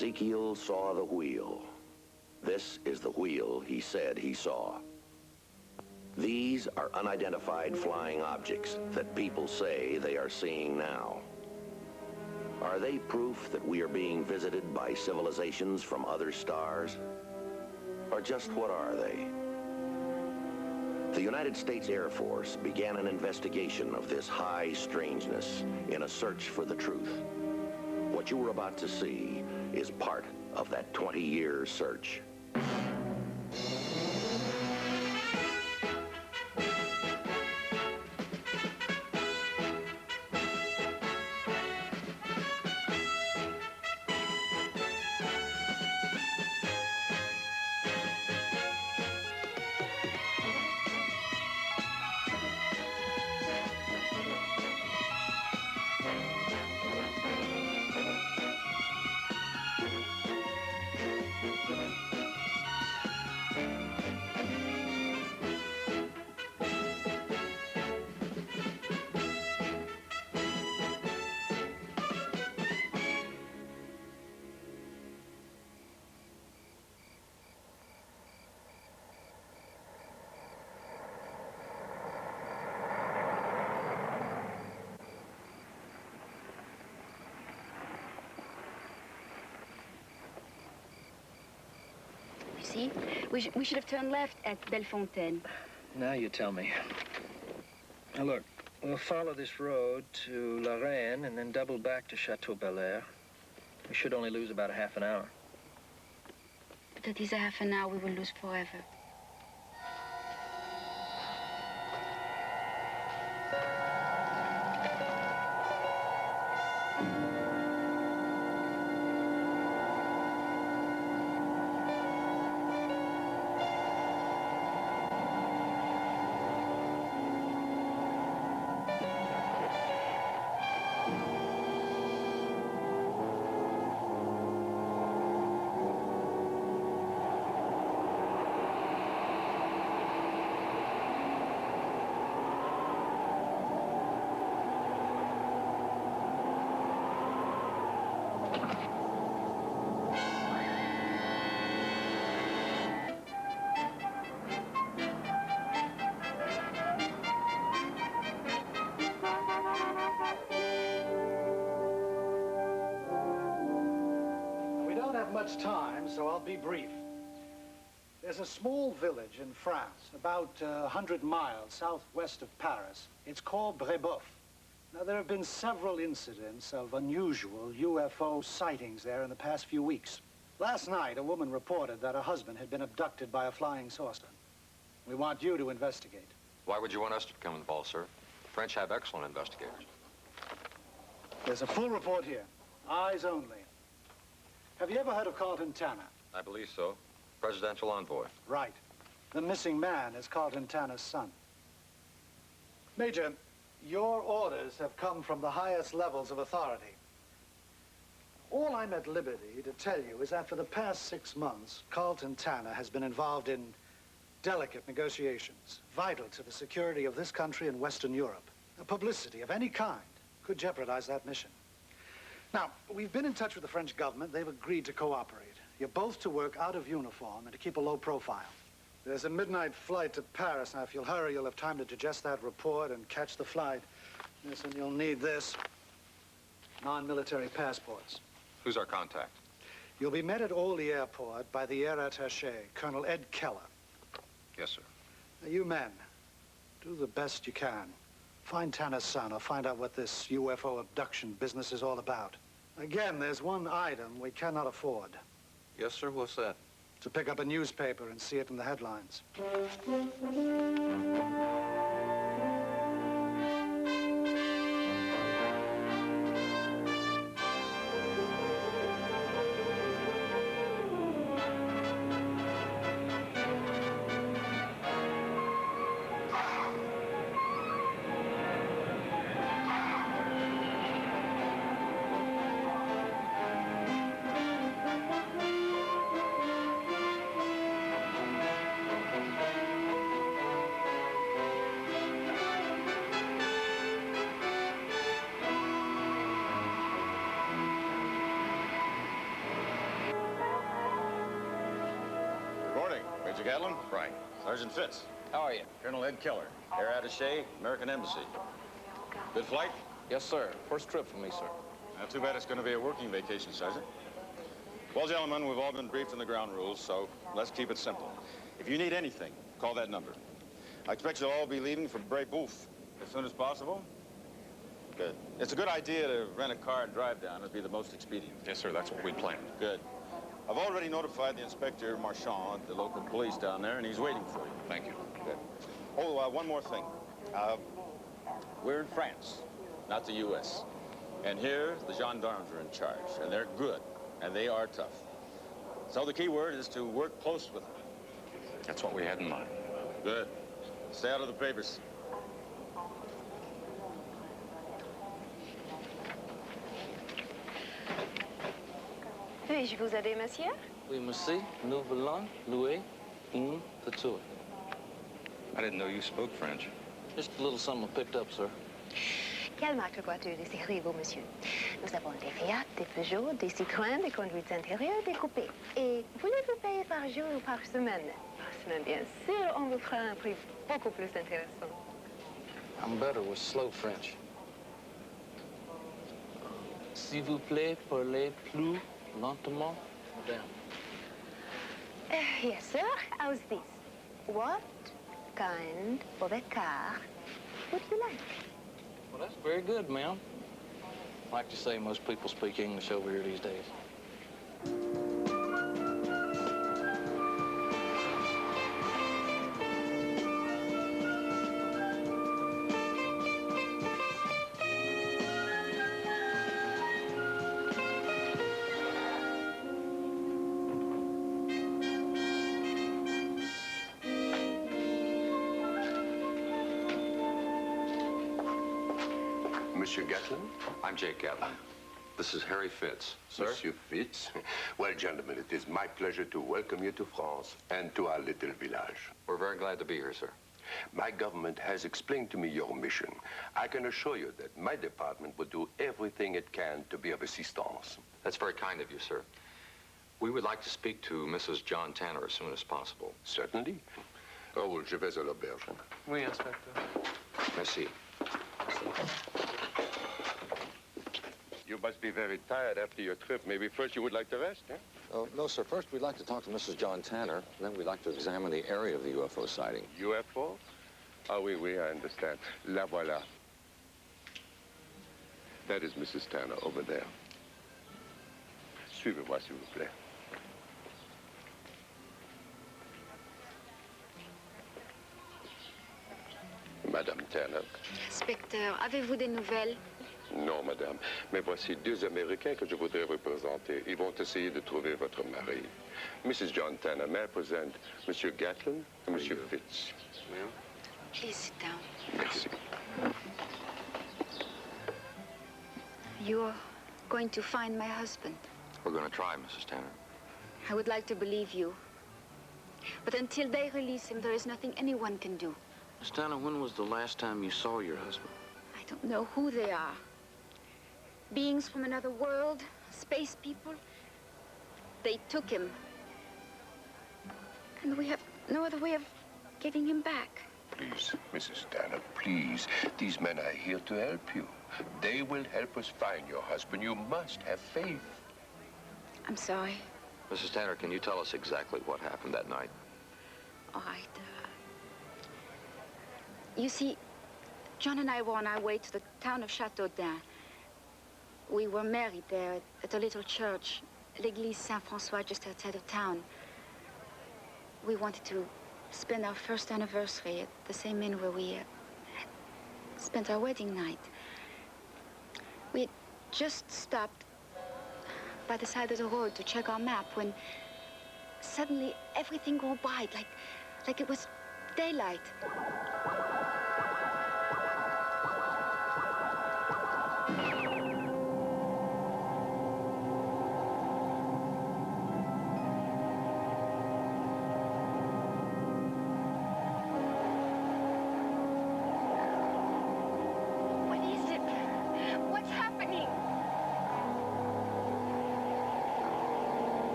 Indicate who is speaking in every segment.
Speaker 1: Ezekiel saw the wheel. This is the wheel he said he saw. These are unidentified flying objects that people say they are seeing now. Are they proof that we are being visited by civilizations from other stars? Or just what are they? The United States Air Force began an investigation of this high strangeness in a search for the truth. What you are about to see is part of that 20-year search.
Speaker 2: See? We should have turned left at Bellefontaine.
Speaker 3: Now you tell me. Now look, we'll follow this road to La Reine and then double back to Chateau Bel Air. We should only lose about a half an hour.
Speaker 2: But that is a half an hour we will lose forever.
Speaker 4: Much time, so I'll be brief. There's a small village in France, about 100 miles southwest of Paris. It's called Brébeuf. Now, there have been several incidents of unusual UFO sightings there in the past few weeks. Last night, a woman reported that her husband had been abducted by a flying saucer. We want you to investigate.
Speaker 5: Why would you want us to become involved, sir? The French have excellent investigators.
Speaker 4: There's a full report here. Eyes only. Have you ever heard of Carlton Tanner?
Speaker 5: I believe so. Presidential Envoy.
Speaker 4: Right. The missing man is Carlton Tanner's son. Major, your orders have come from the highest levels of authority. All I'm at liberty to tell you is that for the past 6 months, Carlton Tanner has been involved in delicate negotiations, vital to the security of this country and Western Europe. A publicity of any kind could jeopardize that mission. Now, we've been in touch with the French government. They've agreed to cooperate. You're both to work out of uniform and to keep a low profile. There's a midnight flight to Paris. Now, if you'll hurry, you'll have time to digest that report and catch the flight. Yes, and you'll need this. Non-military passports.
Speaker 5: Who's our contact?
Speaker 4: You'll be met at Orly Airport by the air attaché, Colonel Ed Keller.
Speaker 5: Yes, sir.
Speaker 4: Now, you men, do the best you can. Find Tanner's son or find out what this UFO abduction business is all about. Again, there's one item we cannot afford.
Speaker 5: Yes, sir. What's that?
Speaker 4: To pick up a newspaper and see it in the headlines.
Speaker 6: Major Gatlin.
Speaker 5: Right.
Speaker 6: Sergeant Fitz.
Speaker 3: How are you?
Speaker 6: Colonel Ed Keller. Air Attaché, American Embassy. Good flight?
Speaker 3: Yes, sir. First trip for me, sir.
Speaker 6: Not too bad it's going to be a working vacation, Sergeant. Well, gentlemen, we've all been briefed on the ground rules, so let's keep it simple. If you need anything, call that number. I expect you'll all be leaving for Bray-Bouf as soon as possible. Good. It's a good idea to rent a car and drive down. It'd be the most expedient.
Speaker 5: Yes, sir. That's what we planned.
Speaker 6: Good. I've already notified the Inspector Marchand, the local police down there, and he's waiting for you.
Speaker 5: Thank you.
Speaker 6: Good. Oh, one more thing. We're in France, not the U.S. And here, the gendarmes are in charge, and they're good, and they are tough. So the key word is to work close with them.
Speaker 5: That's what we had in mind.
Speaker 6: Good. Stay out of the papers.
Speaker 7: Puis-je vous aider, monsieur?
Speaker 3: Oui, merci. Nous voulons louer une voiture.
Speaker 5: I didn't know you spoke French.
Speaker 3: Just a little something I picked up, sir.
Speaker 7: Quelle marque de voiture désirez-vous, monsieur? Nous avons des Fiat, des Peugeot, des Citroën, des conduites intérieures, des coupés. Et voulez-vous payer par jour ou par semaine? Par semaine, bien sûr, on vous fera un prix beaucoup plus intéressant.
Speaker 3: I'm better with slow French. S'il vous plaît, parlez plus lentement, madame.
Speaker 7: Yes, sir. How's this? What kind of a car would you like?
Speaker 3: Well, that's very good, ma'am. Like to say, most people speak English over here these days.
Speaker 1: Monsieur Gatlin?
Speaker 5: I'm Jake Gatlin. This is Harry Fitz. Sir?
Speaker 1: Monsieur Fitz? Well, gentlemen, it is my pleasure to welcome you to France and to our little village.
Speaker 5: We're very glad to be here, sir.
Speaker 1: My government has explained to me your mission. I can assure you that my department will do everything it can to be of assistance.
Speaker 5: That's very kind of you, sir. We would like to speak to Mrs. John Tanner as soon as possible.
Speaker 1: Certainly. Raoul, je vais à l'auberge.
Speaker 3: Oui, inspector.
Speaker 5: Merci.
Speaker 8: You must be very tired after your trip. Maybe first you would like to rest, huh?
Speaker 5: Oh, no, sir. First, we'd like to talk to Mrs. John Tanner. Then we'd like to examine the area of the UFO sighting.
Speaker 8: UFO? Ah, oui, oui, I understand. La voilà. That is Mrs. Tanner over there. Suivez-moi, s'il vous plaît. Madame Tanner.
Speaker 2: Inspecteur, avez-vous des nouvelles?
Speaker 8: Non, madame. Mais voici deux Américains que je voudrais vous présenter. Ils vont essayer de trouver votre mari. Mrs. John Tanner, may I present Monsieur Gatlin and Monsieur Fitz.
Speaker 2: Please sit down.
Speaker 8: Merci.
Speaker 2: You're going to find my husband.
Speaker 5: We're going to try, Mrs. Tanner.
Speaker 2: I would like to believe you. But until they release him, there is nothing anyone can do.
Speaker 3: Miss Tanner, when was the last time you saw your husband?
Speaker 2: I don't know who they are. Beings from another world, space people. They took him. And we have no other way of getting him back.
Speaker 1: Please, Mrs. Tanner, please. These men are here to help you. They will help us find your husband. You must have faith.
Speaker 2: I'm sorry.
Speaker 5: Mrs. Tanner, can you tell us exactly what happened that night?
Speaker 2: All right. You see, John and I were on our way to the town of Châteaudun. We were married there at a little church, l'église Saint-François, just outside of town. We wanted to spend our first anniversary at the same inn where we had spent our wedding night. We had just stopped by the side of the road to check our map when suddenly everything went white, like it was daylight.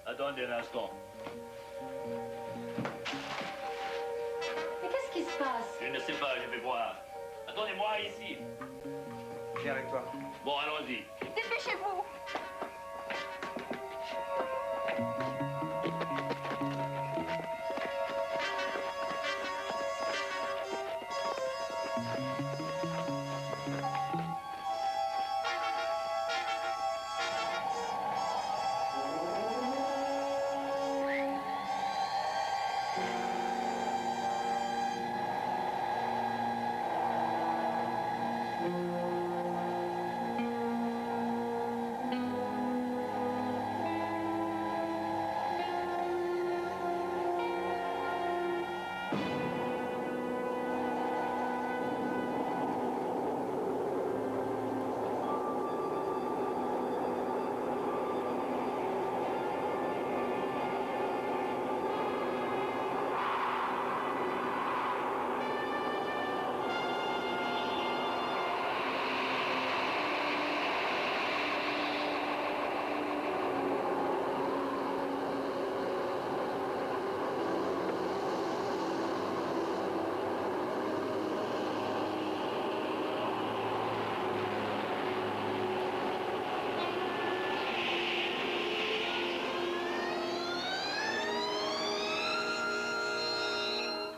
Speaker 9: Attendez un instant.
Speaker 2: Mais qu'est-ce qui se passe?
Speaker 9: Je ne sais pas, je vais voir. Attendez-moi ici.
Speaker 3: Viens avec toi.
Speaker 9: Bon, allons-y.
Speaker 2: Dépêchez-vous!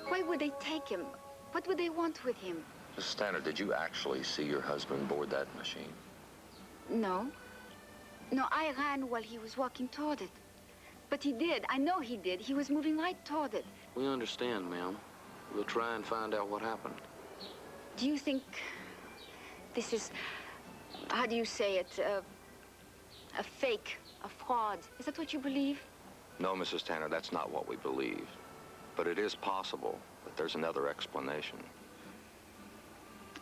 Speaker 2: Why would they take him? What would they want with him?
Speaker 5: Mrs. Tanner, did you actually see your husband board that machine?
Speaker 2: No. No, I ran while he was walking toward it. But he did. I know he did. He was moving right toward it.
Speaker 3: We understand, ma'am. We'll try and find out what happened.
Speaker 2: Do you think this is, how do you say it, a fake, a fraud? Is that what you believe?
Speaker 5: No, Mrs. Tanner, that's not what we believe. But it is possible that there's another explanation.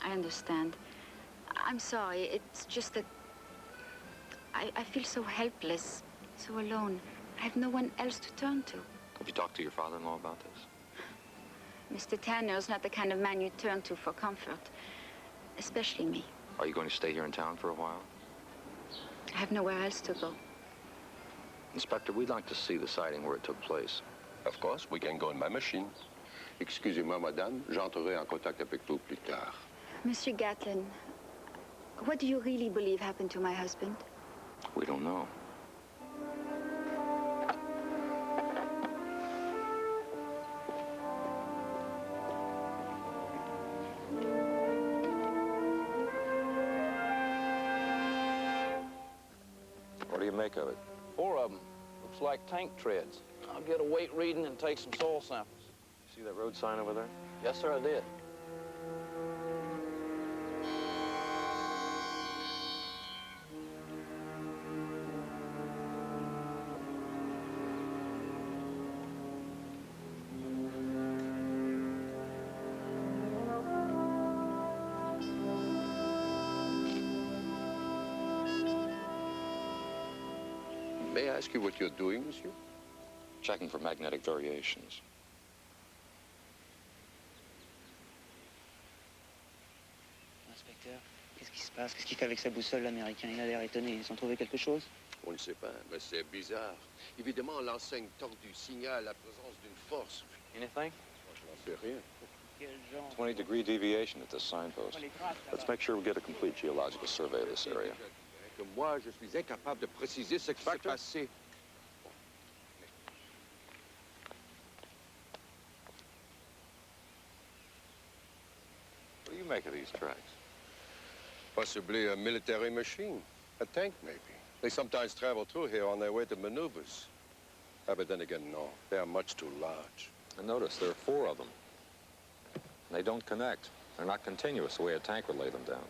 Speaker 2: I understand. I'm sorry. It's just that I feel so helpless, so alone. I have no one else to turn to.
Speaker 5: Have you talked to your father-in-law about this?
Speaker 2: Mr. Tanner's not the kind of man you turn to for comfort, especially me.
Speaker 5: Are you going to stay here in town for a while?
Speaker 2: I have nowhere else to go.
Speaker 5: Inspector, we'd like to see the sighting where it took place.
Speaker 8: Of course, we can go in my machine. Excusez-moi, madame, j'entrerai en contact avec vous plus tard.
Speaker 2: Monsieur Gatlin, what do you really believe happened to my husband?
Speaker 5: We don't know. What do you make of it?
Speaker 3: 4 of them. Looks like tank treads. I'll get a weight reading and take some soil samples.
Speaker 5: See that road sign over there?
Speaker 3: Yes, sir, I did.
Speaker 8: May I ask you what you're doing, monsieur?
Speaker 5: Checking for magnetic variations.
Speaker 10: Inspecteur, qu'est-ce qui se passe? Qu'est-ce qu'il fait avec sa boussole, l'Américain? Il a l'air étonné. Ils ont trouvé quelque chose?
Speaker 8: On ne sait pas, mais c'est bizarre. Évidemment, l'enseigne tordue signale la présence d'une force.
Speaker 3: Anything?
Speaker 8: Je n'en sais rien.
Speaker 5: 20-degree deviation at this signpost. Let's make sure we get a complete geological survey of this area.
Speaker 8: Que moi, je suis incapable de préciser ce qui s'est passé.
Speaker 5: What do you make of these tracks?
Speaker 8: Possibly a military machine. A tank, maybe. They sometimes travel through here on their way to maneuvers. But then again, no. They are much too large.
Speaker 5: And notice there are 4 of them. And they don't connect. They're not continuous the way a tank would lay them down.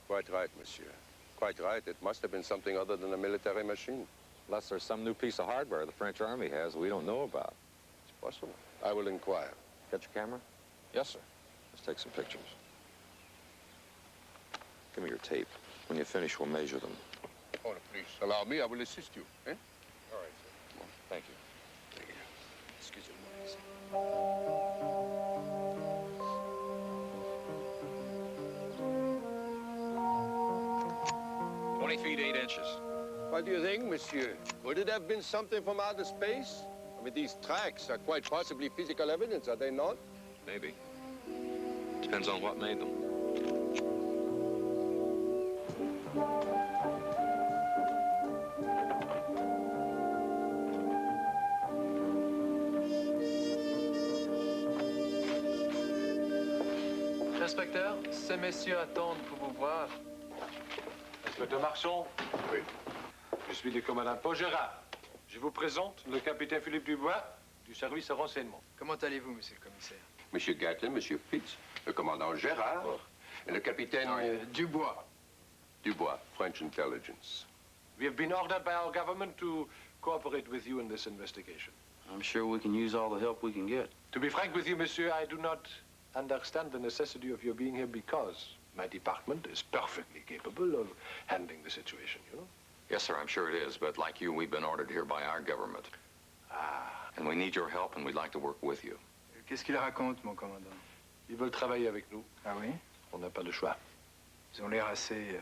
Speaker 8: Quite right, monsieur. Quite right. It must have been something other than a military machine.
Speaker 5: Unless there's some new piece of hardware the French Army has we don't know about.
Speaker 8: It's possible. I will inquire.
Speaker 5: Got your camera?
Speaker 3: Yes, sir.
Speaker 5: Let's take some pictures. Give me your tape. When you finish, we'll measure them.
Speaker 8: Oh, please, allow me. I will assist you. Eh?
Speaker 5: All right, sir. Come on. Thank you.
Speaker 8: Thank you. Excusez-moi.
Speaker 5: 20 feet, 8 inches.
Speaker 8: What do you think, monsieur? Could it have been something from outer space? I mean, these tracks are quite possibly physical evidence, are they not?
Speaker 5: Maybe. Depends on what made them.
Speaker 11: Inspecteur, ces messieurs attendent pour vous voir.
Speaker 12: Inspecteur Marchand?
Speaker 8: Oui.
Speaker 12: Je suis le commandant Paul Gérard. Je vous présente le capitaine Philippe Dubois du service de renseignement.
Speaker 11: Comment allez-vous, monsieur le commissaire?
Speaker 8: Monsieur Gatlin, monsieur Fitz, le commandant Gérard, et le capitaine...
Speaker 11: Dubois.
Speaker 8: Dubois, French intelligence.
Speaker 12: We have been ordered by our government to cooperate with you in this investigation.
Speaker 3: I'm sure we can use all the help we can get.
Speaker 12: To be frank with you, monsieur, I do not understand the necessity of your being here because my department is perfectly capable of handling the situation, you know?
Speaker 5: Yes, sir, I'm sure it is, but like you, we've been ordered here by our government. And we need your help, and we'd like to work with you.
Speaker 11: Qu'est-ce qu'il raconte, mon commandant?
Speaker 12: Ils veulent travailler avec nous.
Speaker 11: Ah oui?
Speaker 12: On n'a pas le choix.
Speaker 11: Ils ont l'air assez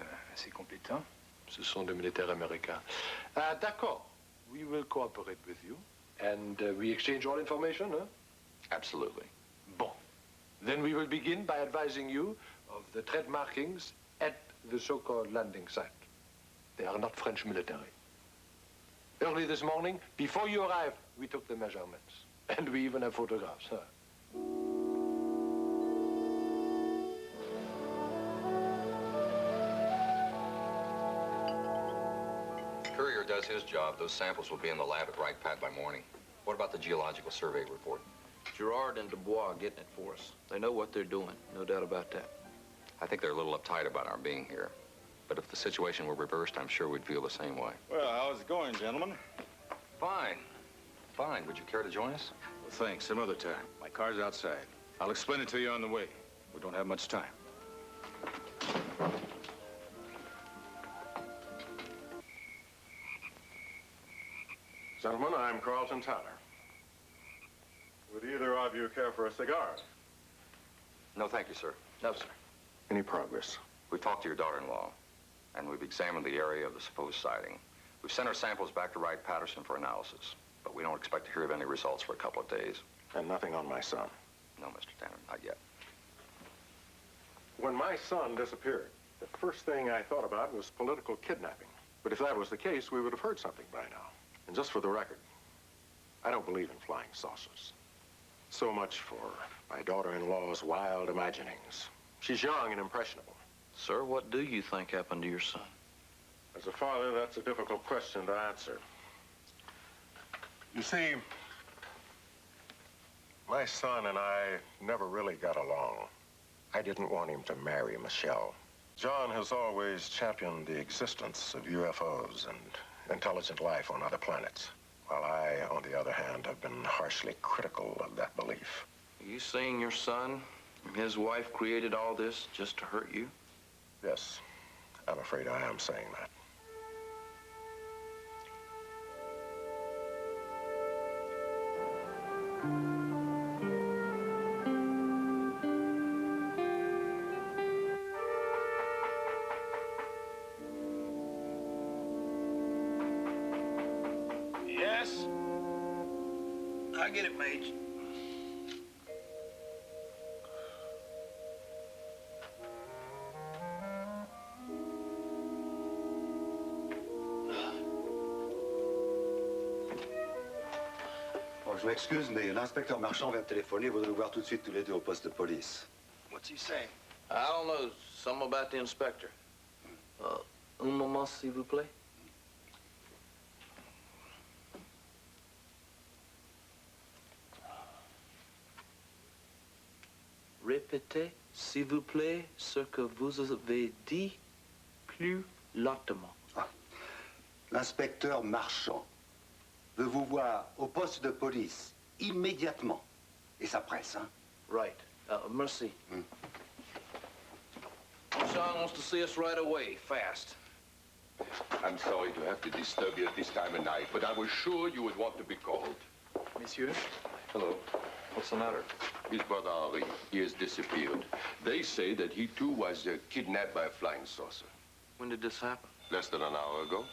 Speaker 11: compétents.
Speaker 12: Ce sont des militaires américains. D'accord. We will cooperate with you. And we exchange all information, huh?
Speaker 5: Absolutely.
Speaker 12: Bon. Then we will begin by advising you of the tread markings at the so-called landing site. They are not French military. Early this morning, before you arrived, we took the measurements. And we even have photographs, huh?
Speaker 5: Courier does his job. Those samples will be in the lab at Wright Pat by morning. What about the geological survey report?
Speaker 3: Gerard and Dubois are getting it for us. They know what they're doing, no doubt about that.
Speaker 5: I think they're a little uptight about our being here. But if the situation were reversed, I'm sure we'd feel the same way.
Speaker 6: Well, how's it going, gentlemen?
Speaker 5: Fine. Fine. Would you care to join us?
Speaker 6: Well, thanks. Some other time. My car's outside. I'll explain it to you on the way. We don't have much time.
Speaker 13: Gentlemen, I'm Carlton Tanner. Would either of you care for a cigar?
Speaker 5: No, thank you, sir.
Speaker 3: No, sir.
Speaker 13: Any progress?
Speaker 5: We've talked to your daughter-in-law, and we've examined the area of the supposed sighting. We've sent our samples back to Wright-Patterson for analysis, but we don't expect to hear of any results for a couple of days.
Speaker 13: And nothing on my son?
Speaker 5: No, Mr. Tanner, not yet.
Speaker 13: When my son disappeared, the first thing I thought about was political kidnapping. But if that was the case, we would have heard something by now. And just for the record, I don't believe in flying saucers. So much for my daughter-in-law's wild imaginings. She's young and impressionable.
Speaker 3: Sir, what do you think happened to your son?
Speaker 13: As a father, that's a difficult question to answer. You see, my son and I never really got along. I didn't want him to marry Michelle. John has always championed the existence of UFOs and intelligent life on other planets, while I, on the other hand, have been harshly critical of that belief.
Speaker 3: Are you saying your son and his wife created all this just to hurt you?
Speaker 13: Yes, I'm afraid I am saying that.
Speaker 3: Yes? I get it, Mage.
Speaker 14: Bon, je m'excuse, mais l'inspecteur Marchand vient de téléphoner. Il voudrait vous voir tout de suite tous les deux au poste de police.
Speaker 3: What's he saying? I don't know. Something about the inspector. Un moment, s'il vous plaît. Répétez, s'il vous plaît, ce que vous avez dit plus lentement.
Speaker 14: Ah. L'inspecteur Marchand veut vous voir au poste de police immédiatement. Et ça presse, hein?
Speaker 3: Right. Merci. Sean wants to see us right away, fast.
Speaker 8: I'm sorry to have to disturb you at this time of night, but I was sure you would want to be called.
Speaker 3: Monsieur?
Speaker 5: Hello. What's the matter?
Speaker 8: His brother Henri, he has disappeared. They say that he too was kidnapped by a flying saucer.
Speaker 3: When did this happen?
Speaker 8: Less than an hour ago.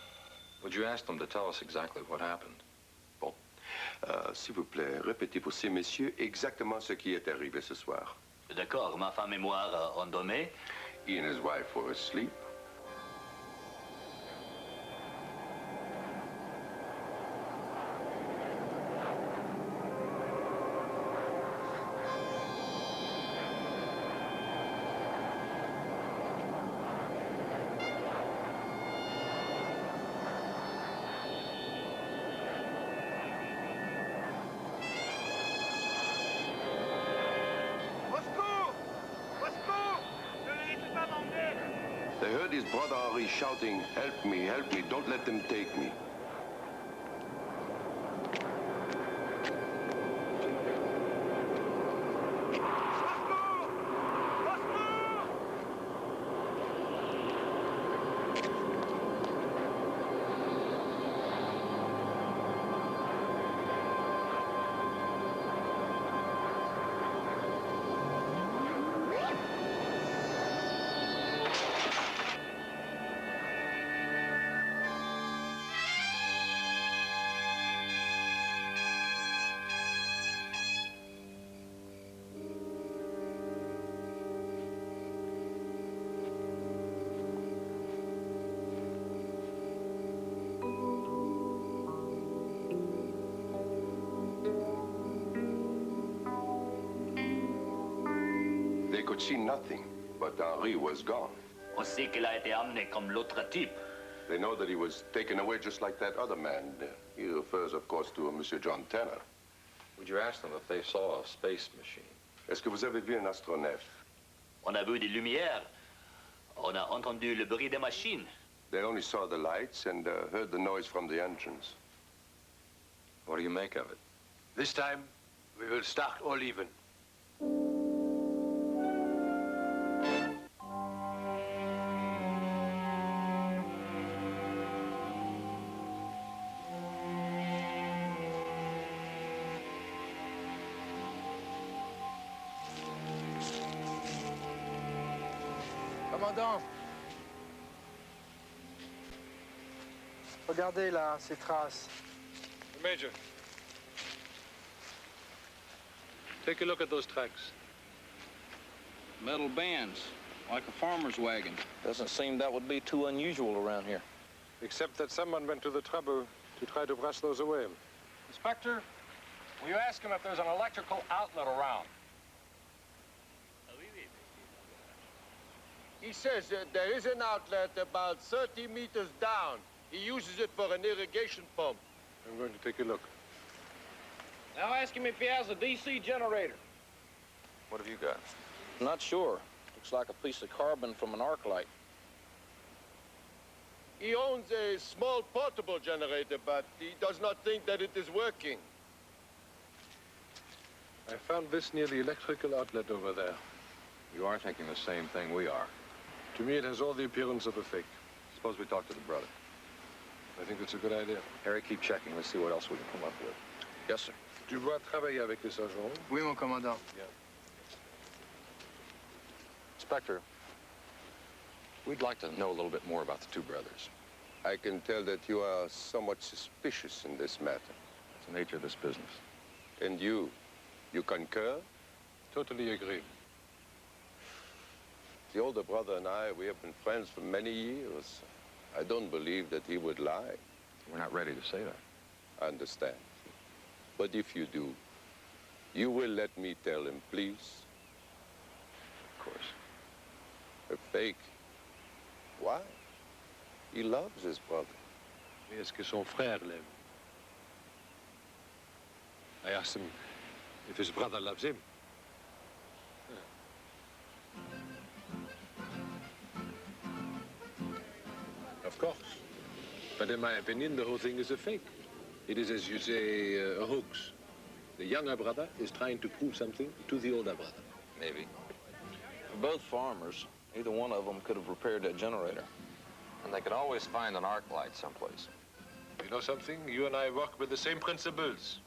Speaker 5: Would you ask them to tell us exactly what happened?
Speaker 8: Bon. S'il vous plaît, répétez pour ces messieurs exactement ce qui est arrivé ce soir.
Speaker 9: D'accord, ma femme et moi ont dormi.
Speaker 8: He and his wife were asleep. They heard his brother Henri shouting, help me, don't let them take me. They could see nothing, but Henri was gone.
Speaker 9: On sait qu'il a été amené comme l'autre type.
Speaker 8: They know that he was taken away just like that other man. He refers, of course, to Monsieur John Tanner.
Speaker 5: Would you ask them if they saw a space machine?
Speaker 8: Est-ce que vous avez vu un astronef?
Speaker 9: On a vu des lumières. On a entendu le bruit des machines.
Speaker 8: They only saw the lights and heard the noise from the engines.
Speaker 5: What do you make of it?
Speaker 12: This time, we will start all even.
Speaker 11: Commandant, regardez là, ces traces.
Speaker 12: Major, take a look at those tracks.
Speaker 15: Metal bands, like a farmer's wagon. Doesn't seem that would be too unusual around here.
Speaker 12: Except that someone went to the trouble to try to brush those away.
Speaker 16: Inspector, will you ask him if there's an electrical outlet around?
Speaker 17: He says that there is an outlet about 30 meters down. He uses it for an irrigation pump.
Speaker 12: I'm going to take a look.
Speaker 16: Now ask him if he has a DC generator.
Speaker 5: What have you got?
Speaker 15: Not sure. Looks like a piece of carbon from an arc light.
Speaker 17: He owns a small portable generator, but he does not think that it is working.
Speaker 12: I found this near the electrical outlet over there.
Speaker 5: You are thinking the same thing we are.
Speaker 12: To me, it has all the appearance of a fake.
Speaker 5: Suppose we talk to the brother.
Speaker 12: I think that's a good idea.
Speaker 5: Harry, keep checking. Let's see what else we can come up with.
Speaker 15: Yes, sir.
Speaker 12: Tu dois travailler avec les sergents.
Speaker 11: Oui, mon commandant.
Speaker 12: Yeah.
Speaker 5: Inspector, we'd like to know a little bit more about the two brothers.
Speaker 8: I can tell that you are somewhat suspicious in this matter.
Speaker 5: It's the nature of this business.
Speaker 8: And you concur?
Speaker 12: Totally agree.
Speaker 8: The older brother and I, we have been friends for many years. I don't believe that he would lie.
Speaker 5: We're not ready to say that.
Speaker 8: I understand. But if you do, you will let me tell him, please?
Speaker 5: Of course.
Speaker 8: A fake? Why? He loves his brother.
Speaker 12: Mais est-ce que son frère l'aime? I asked him if his brother loves him. Of course. But in my opinion, the whole thing is a fake. It is, as you say, a hoax. The younger brother is trying to prove something to the older brother.
Speaker 5: Maybe.
Speaker 15: They're both farmers. Either one of them could have repaired that generator.
Speaker 5: And they could always find an arc light someplace.
Speaker 12: You know something? You and I work with the same principles.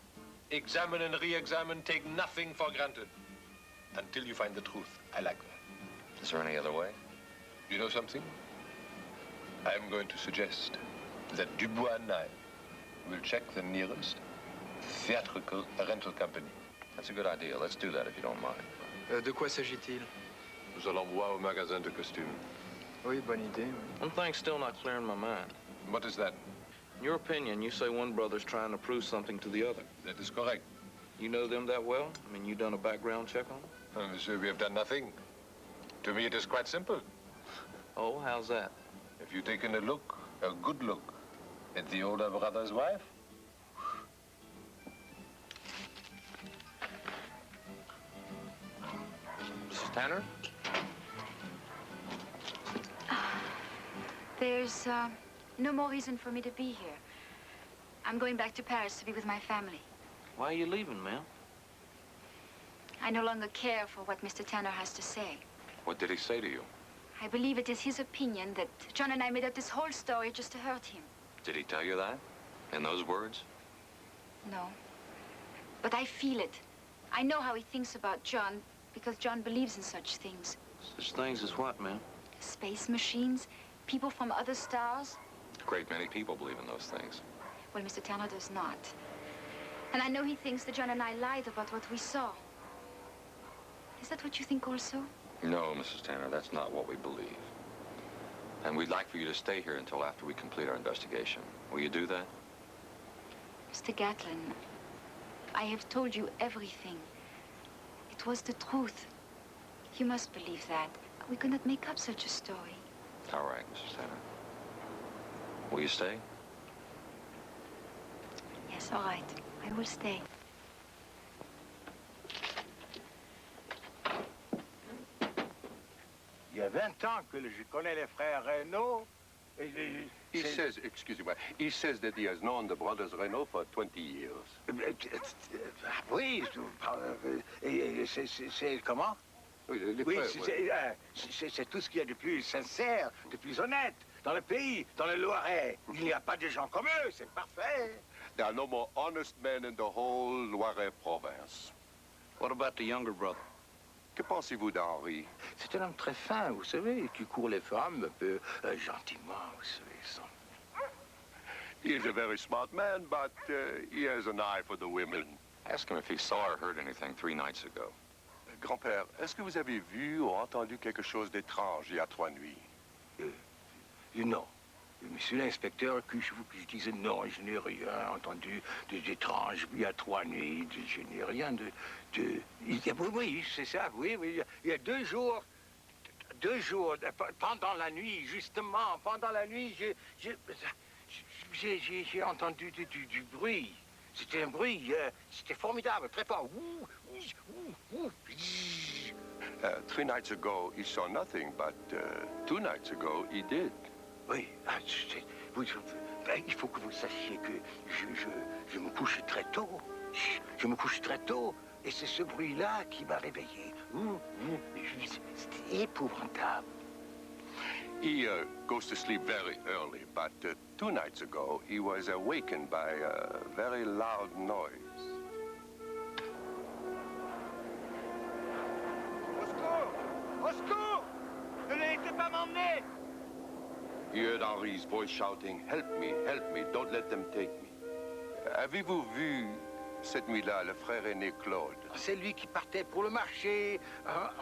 Speaker 12: Examine and re-examine, take nothing for granted. Until you find the truth. I like that.
Speaker 5: Is there any other way?
Speaker 12: You know something? I'm going to suggest that Dubois and I will check the nearest theatrical rental company.
Speaker 5: That's a good idea. Let's do that if you don't mind.
Speaker 11: De quoi s'agit-il?
Speaker 12: Nous allons voir au magasin de costumes.
Speaker 11: Oui, bonne idée. Oui.
Speaker 15: One thing's still not clear in my mind.
Speaker 12: What is that?
Speaker 15: In your opinion, you say one brother's trying to prove something to the other.
Speaker 12: That is correct.
Speaker 15: You know them that well? I mean, you done a background check on them?
Speaker 12: Monsieur, we have done nothing. To me, it is quite simple.
Speaker 15: Oh, how's that?
Speaker 12: If you've taken a look, a good look, at the older brother's wife,
Speaker 15: Mrs. Tanner?
Speaker 2: There's no more reason for me to be here. I'm going back to Paris to be with my family.
Speaker 15: Why are you leaving, ma'am?
Speaker 2: I no longer care for what Mr. Tanner has to say.
Speaker 5: What did he say to you?
Speaker 2: I believe it is his opinion that John and I made up this whole story just to hurt him.
Speaker 5: Did he tell you that? In those words?
Speaker 2: No. But I feel it. I know how he thinks about John because John believes in such things.
Speaker 15: Such things as what, ma'am?
Speaker 2: Space machines, people from other stars.
Speaker 5: A great many people believe in those things.
Speaker 2: Well, Mr. Tanner does not. And I know he thinks that John and I lied about what we saw. Is that what you think also?
Speaker 5: No, Mrs. Tanner, that's not what we believe. And we'd like for you to stay here until after we complete our investigation. Will you do that?
Speaker 2: Mr. Gatlin, I have told you everything. It was the truth. You must believe that. We could not make up such a story.
Speaker 5: All right, Mrs. Tanner. Will you stay?
Speaker 2: Yes, all right. I will stay.
Speaker 17: Il y a 20 ans que je connais les frères Renault.
Speaker 8: He says, excuse me, he says that he has known the brothers Renault for 20 years.
Speaker 17: Oui, c'est comment?
Speaker 8: Oui, les
Speaker 17: Oui,
Speaker 8: frères,
Speaker 17: c'est tout ce qu'il y a de plus sincère, de plus honnête dans le pays, dans le Loiret. Il n'y a pas de gens comme eux, c'est parfait.
Speaker 8: There are no more honest men in the whole Loiret province.
Speaker 15: What about the younger brother?
Speaker 8: Que pensez-vous d'Henri?
Speaker 17: C'est un homme très fin, vous savez, qui court les femmes un peu gentiment, vous savez, sans...
Speaker 8: He is a very smart man, but he has an eye for the women.
Speaker 5: Ask him if he saw or heard anything 3 nights ago.
Speaker 8: Grand-père, est-ce que vous avez vu ou entendu quelque chose d'étrange il y a 3 nuits?
Speaker 17: Non. Monsieur l'inspecteur, que je disais non, je n'ai rien entendu d'étrange. Il y a 3 nuits, je n'ai rien de... Oui, c'est ça, oui. Il y a 2 jours, pendant la nuit, justement, pendant la nuit, j'ai entendu du bruit. C'était un bruit, c'était formidable, très fort.
Speaker 8: 3 nights ago, he saw nothing, but 2 nights ago, he did.
Speaker 17: Oui, il faut que vous sachiez que je me couche très tôt. Je me couche très tôt, et c'est ce bruit-là qui m'a réveillé. C'était épouvantable.
Speaker 8: He goes to sleep very early, but 2 nights ago, he was awakened by a very loud noise.
Speaker 17: Au secours! Au secours! Ne laissez pas m'emmener!
Speaker 8: He heard Henri's voice shouting, help me, don't let them take me. Avez-vous vu cette nuit-là le frère aîné Claude?
Speaker 17: C'est lui qui partait pour le marché,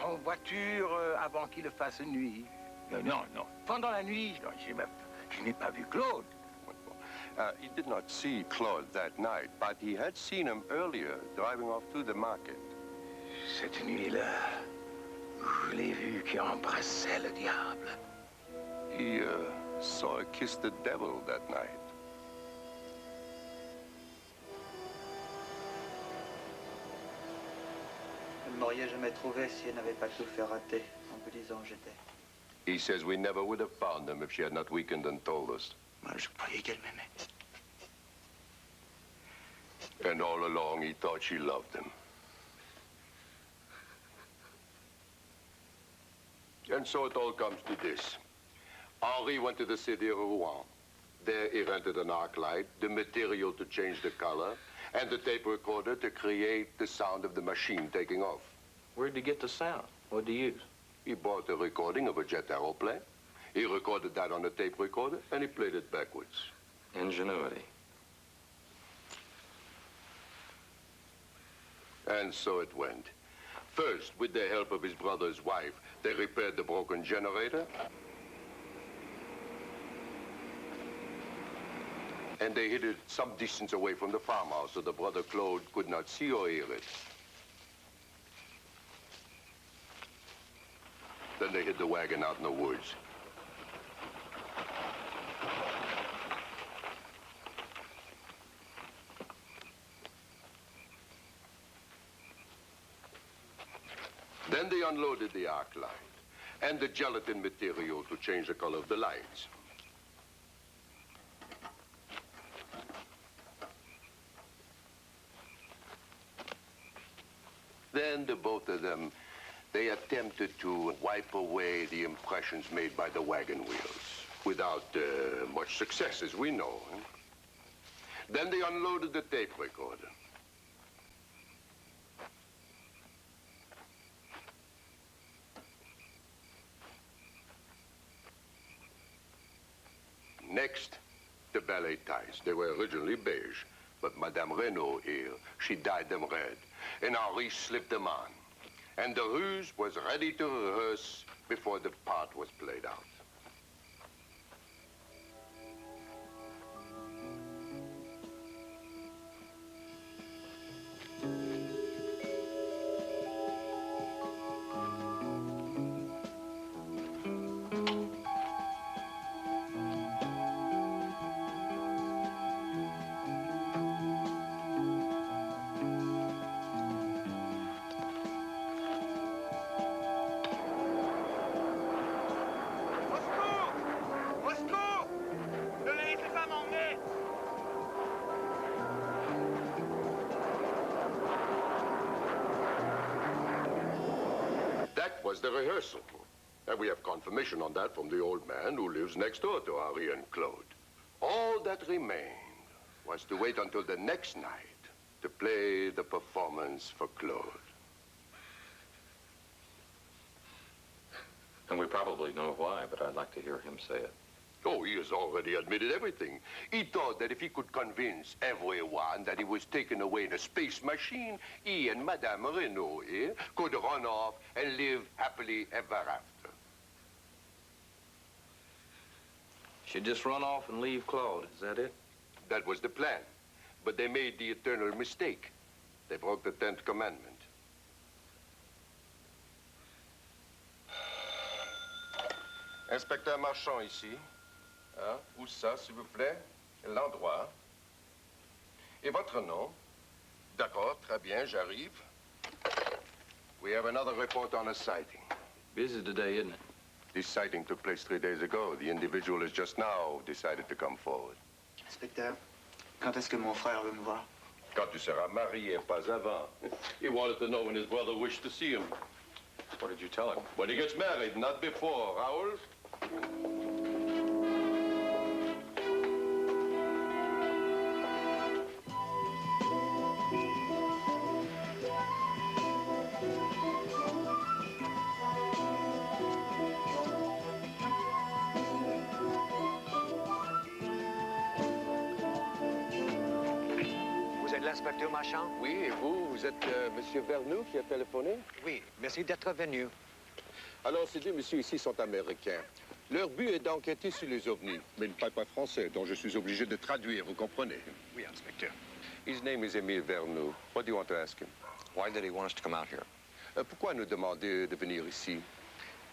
Speaker 17: en voiture, avant qu'il fasse nuit. Non. Pendant la nuit, je n'ai pas vu Claude.
Speaker 8: He did not see Claude that night, but he had seen him earlier driving off to the market.
Speaker 17: Cette nuit-là, je l'ai vu qui embrassait le diable.
Speaker 8: He saw her kiss the devil that night.
Speaker 10: Elle ne m'aurait jamais trouvé si elle n'avait pas tout fait rater en vous disant j'étais.
Speaker 8: He says we never would have found him if she had not weakened and told us.
Speaker 17: Moi, je croyais qu'elle m'aimait.
Speaker 8: And all along, he thought she loved him. And so it all comes to this. Henri went to the city of Rouen. There he rented an arc light, the material to change the color, and the tape recorder to create the sound of the machine taking off.
Speaker 15: Where'd he get the sound? What'd he use?
Speaker 8: He bought a recording of a jet aeroplane. He recorded that on a tape recorder, and he played it backwards.
Speaker 5: Ingenuity.
Speaker 8: And so it went. First, with the help of his brother's wife, they repaired the broken generator. And they hid it some distance away from the farmhouse so the brother Claude could not see or hear it. Then they hid the wagon out in the woods. Then they unloaded the arc light and the gelatin material to change the color of the lights. Then the both of them, they attempted to wipe away the impressions made by the wagon wheels without much success, as we know. Then they unloaded the tape recorder. Next, the ballet ties. They were originally beige, but Madame Renault here, she dyed them red, and Henri slipped them on. And the ruse was ready to rehearse before the part was played out. That was the rehearsal. And we have confirmation on that from the old man who lives next door to Henri and Claude. All that remained was to wait until the next night to play the performance for Claude.
Speaker 5: And we probably know why, but I'd like to hear him say it.
Speaker 8: Oh, he has already admitted everything. He thought that if he could convince everyone that he was taken away in a space machine, he and Madame Renault here could run off and live happily ever after.
Speaker 15: She'd just run off and leave Claude, is that it?
Speaker 8: That was the plan. But they made the eternal mistake. They broke the 10th commandment. Inspecteur Marchand ici. Hein? Où ça, s'il vous plaît? L'endroit. Et votre nom? D'accord, très bien, j'arrive. We have another report on a sighting.
Speaker 15: Busy today, isn't it?
Speaker 8: This sighting took place 3 days ago. The individual has just now decided to come forward.
Speaker 10: Inspecteur, quand est-ce que mon frère veut me voir?
Speaker 8: Quand tu seras marié, pas avant. He wanted to know when his brother wished to see him.
Speaker 5: What did you tell him?
Speaker 8: When he gets married, not before. Raoul?
Speaker 18: Vous êtes l'inspecteur Marchand?
Speaker 8: Oui, et vous êtes Monsieur Vernou qui a téléphoné?
Speaker 18: Oui, merci d'être venu.
Speaker 8: Alors, ces deux messieurs ici sont américains. Leur but est d'enquêter sur les ovnis, mais ils ne parlent pas français, donc je suis obligé de traduire, vous comprenez?
Speaker 18: Oui, inspecteur.
Speaker 8: His name is Émile Vernou. What do you want to ask him?
Speaker 5: Why did he want us to come out here?
Speaker 8: Pourquoi nous demander de venir ici?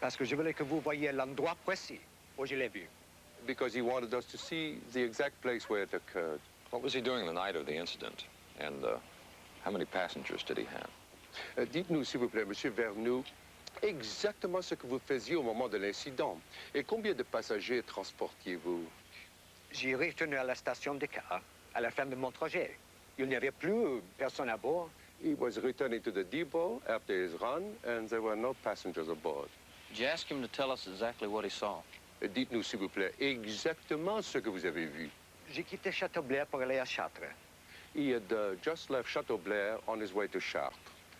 Speaker 18: Parce que je voulais que vous voyiez l'endroit précis où je l'ai vu.
Speaker 8: Because he wanted us to see the exact place where it occurred.
Speaker 5: What was he doing the night of the incident? And how many passengers did he have?
Speaker 8: Dites-nous, s'il vous plaît, Monsieur Vernou, exactement ce que vous faisiez au moment de l'incident. Et combien de passagers transportiez-vous?
Speaker 18: J'ai retourné à la station de car à la fin de mon trajet. Il n'y avait plus personne à bord.
Speaker 8: He was returning to the depot after his run, and there were no passengers aboard.
Speaker 15: Did you ask him to tell us exactly what he saw?
Speaker 8: Dites-nous, s'il vous plaît, exactement ce que vous avez vu.
Speaker 18: J'ai quitté Château-Blair pour aller à Chartres.
Speaker 8: He had just left Chateau-Blair on his way to Chartres.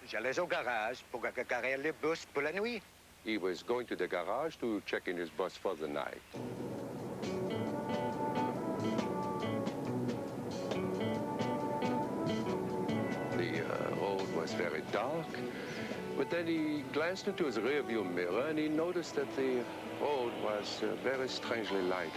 Speaker 18: J'allais au garage pour garer le bus pour la nuit.
Speaker 8: He was going to the garage to check in his bus for the night.
Speaker 19: dark. But then he glanced into his rearview mirror and he noticed that the road was very strangely lighted.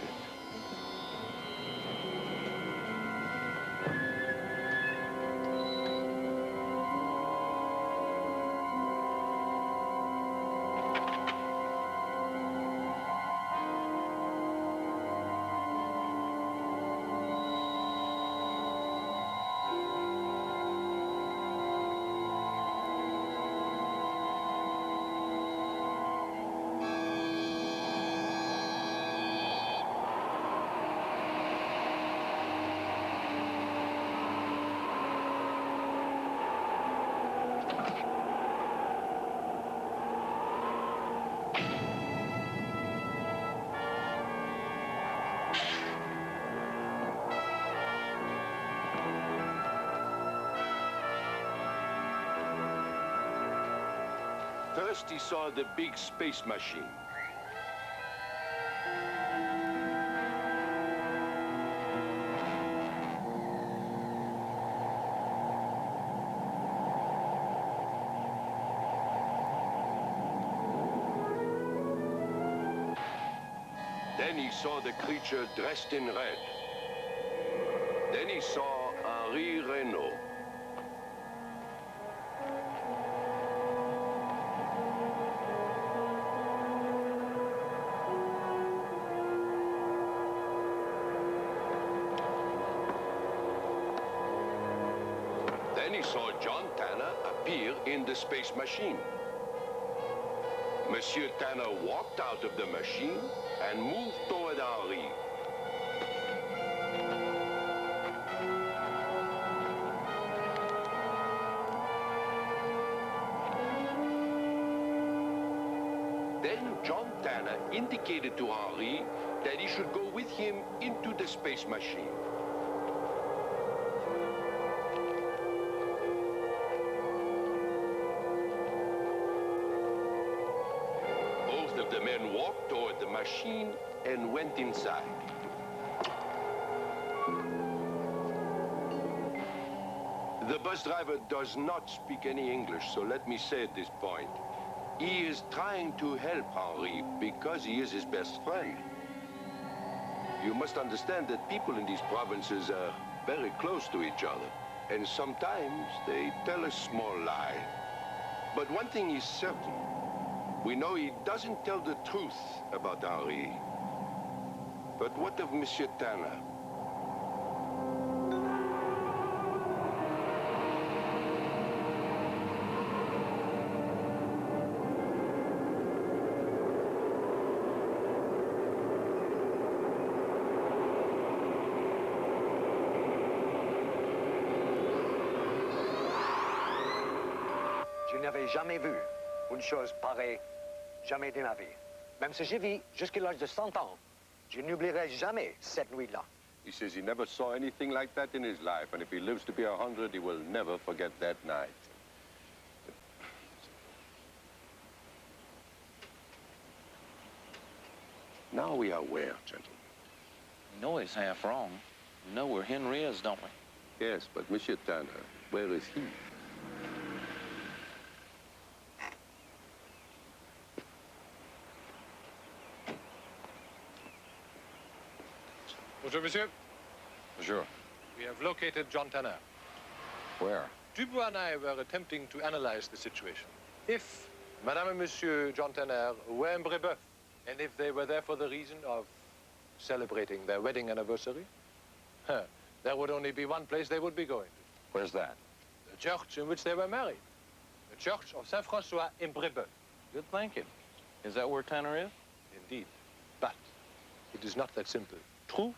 Speaker 19: First, he saw the big space machine. Then he saw the creature dressed in red. Then he saw Henri Renault. Then he saw John Tanner appear in the space machine. Monsieur Tanner walked out of the machine and moved toward Henri. Then John Tanner indicated to Henri that he should go with him into the space machine. The men walked toward the machine and went inside. The bus driver does not speak any English, so let me say at this point, he is trying to help Henri because he is his best friend. You must understand that people in these provinces are very close to each other, and sometimes they tell a small lie. But one thing is certain. We know he doesn't tell the truth about Henri. But what of Monsieur Tanner?
Speaker 18: Je n'avais jamais vu une chose pareille, jamais de ma vie. Même si j'ai vu jusqu'à l'âge de 100 ans, je n'oublierai jamais cette nuit-là.
Speaker 19: He says he never saw anything like that in his life, and if he lives to be 100, he will never forget that night. Now we are where, gentlemen?
Speaker 15: You know he's half wrong. You know where Henry is, don't we?
Speaker 19: Yes, but Monsieur Tanner, where is he?
Speaker 12: Bonjour, monsieur.
Speaker 15: Bonjour.
Speaker 12: We have located John Tanner.
Speaker 15: Where?
Speaker 12: Dubois and I were attempting to analyze the situation. If Madame and Monsieur John Tanner were in Brébeuf, and if they were there for the reason of celebrating their wedding anniversary, there would only be one place they would be going to.
Speaker 15: Where's that?
Speaker 12: The church in which they were married. The church of Saint-François in Brébeuf.
Speaker 15: Good thinking. Is that where Tanner is?
Speaker 12: Indeed. But it is not that simple. True,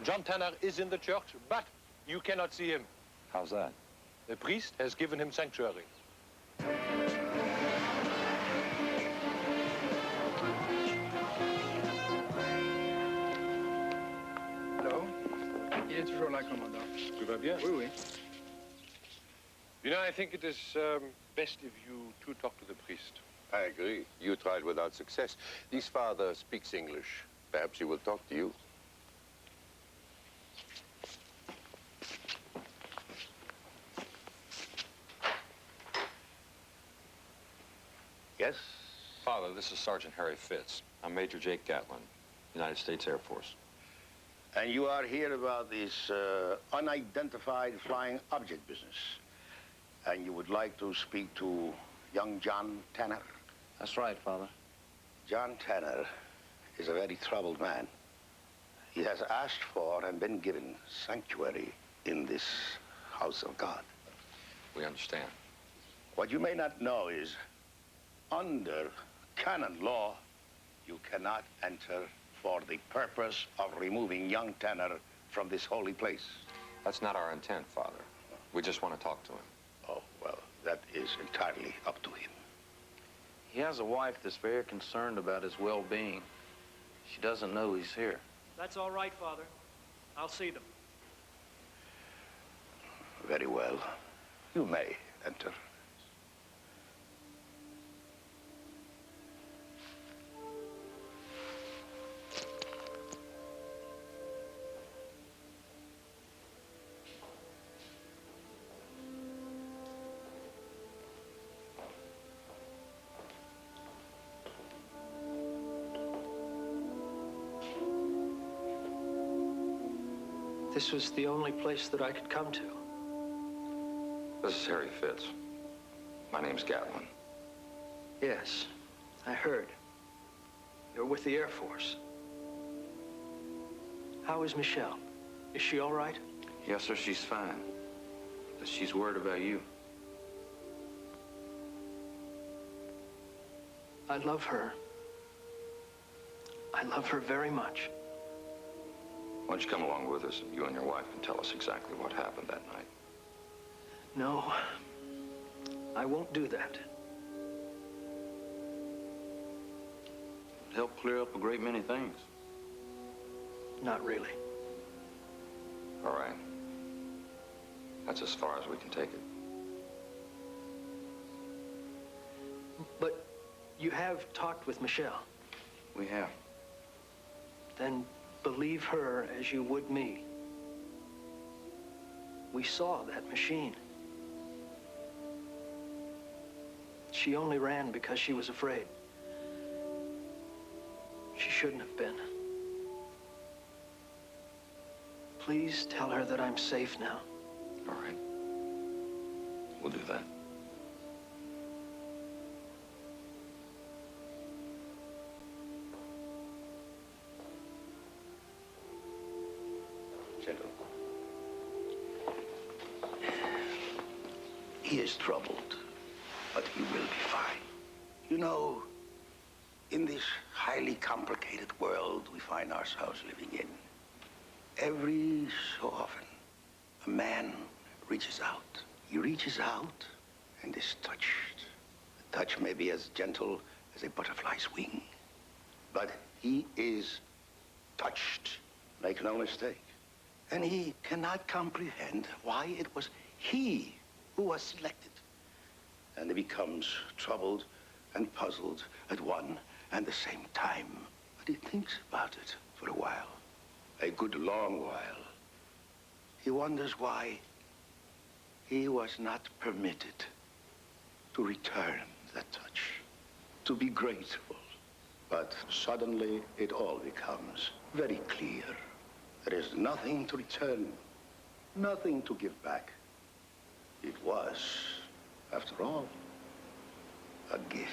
Speaker 12: John Tanner is in the church, but you cannot see him.
Speaker 15: How's that?
Speaker 12: The priest has given him sanctuary.
Speaker 11: Hello? Il est toujours là, commandant.
Speaker 12: Tout va bien?
Speaker 11: Oui, oui.
Speaker 12: You know, I think it is best if you two talk to the priest.
Speaker 19: I agree. You tried without success. This father speaks English. Perhaps he will talk to you.
Speaker 14: Yes?
Speaker 5: Father, this is Sergeant Harry Fitz. I'm Major Jake Gatlin, United States Air Force.
Speaker 14: And you are here about this unidentified flying object business. And you would like to speak to young John Tanner?
Speaker 3: That's right, Father.
Speaker 14: John Tanner is a very troubled man. He has asked for and been given sanctuary in this house of God.
Speaker 5: We understand.
Speaker 14: What you may not know is, under canon law, you cannot enter for the purpose of removing young Tanner from this holy place.
Speaker 5: That's not our intent, Father. We just want to talk to him.
Speaker 14: Oh, well, that is entirely up to him.
Speaker 3: He has a wife that's very concerned about his well-being. She doesn't know he's here.
Speaker 20: That's all right, Father. I'll see them.
Speaker 14: Very well. You may enter.
Speaker 3: This was the only place that I could come to.
Speaker 5: This is Harry Fitz. My name's Gatlin.
Speaker 3: Yes, I heard. You're with the Air Force. How is Michelle? Is she all right?
Speaker 15: Yes, sir, she's fine. But she's worried about you.
Speaker 3: I love her. I love her very much.
Speaker 5: Why don't you come along with us, you and your wife, and tell us exactly what happened that night?
Speaker 3: No, I won't do that.
Speaker 15: Help clear up a great many things.
Speaker 3: Not really.
Speaker 5: All right. That's as far as we can take it.
Speaker 3: But you have talked with Michelle.
Speaker 15: We have.
Speaker 3: Then believe her as you would me. We saw that machine. She only ran because she was afraid. She shouldn't have been. Please tell her that I'm safe now.
Speaker 5: All right. We'll do that.
Speaker 14: Gentle. He is troubled, but he will be fine. You know, in this highly complicated world we find ourselves living in, every so often, a man reaches out. He reaches out and is touched. The touch may be as gentle as a butterfly's wing, but he is touched. Make no mistake. And he cannot comprehend why it was he who was selected. And he becomes troubled and puzzled at one and the same time. But he thinks about it for a while, a good long while. He wonders why he was not permitted to return that touch, to be grateful. But suddenly it all becomes very clear. There is nothing to return, nothing to give back. It was, after all, a gift.